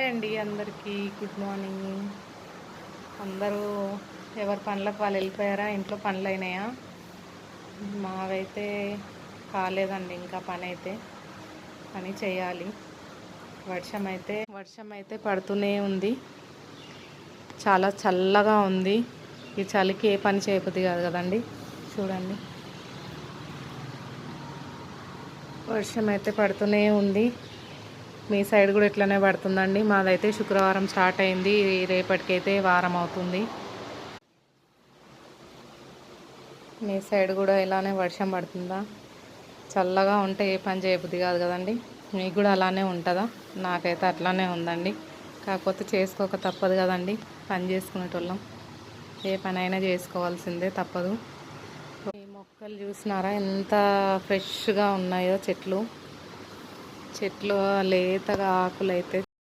Hi అండి అందరికీ good morning. అందరూ ఎవరి పనులకు వాళ్ళు వెళ్ళిపోయారా? ఇంట్లో పనులు అయినాయా? మావైతే కాలేదండి, ఇంకా పని చేయాలి. వర్షం అయితే పడుతూనే ఉంది. చాలా చల్లగా ఉంది. ఈ చలికి ఏ పని చేయబుద్ధి కాదు కదండి. చూడండి, వర్షం అయితే పడుతూనే ఉంది. మీ సైడ్ కూడా ఇట్లనే పడుతుందండి. మాదైతే శుక్రవారం స్టార్ట్ అయింది, రేపటికైతే వారం అవుతుంది. మీ సైడ్ కూడా ఇలానే వర్షం పడుతుందా? చల్లగా ఉంటే ఏ పని చేయబుద్ధి కాదు కదండి. మీకు కూడా అలానే ఉంటుందా? నాకైతే అట్లానే ఉందండి. కాకపోతే చేసుకోక తప్పదు కదండి. పని చేసుకునేటోళ్ళం ఏ పని అయినా చేసుకోవాల్సిందే, తప్పదు. ఈ మొక్కలు చూసినారా ఎంత ఫ్రెష్గా ఉన్నాయో చెట్లు లేతగా ఆకులు అయితే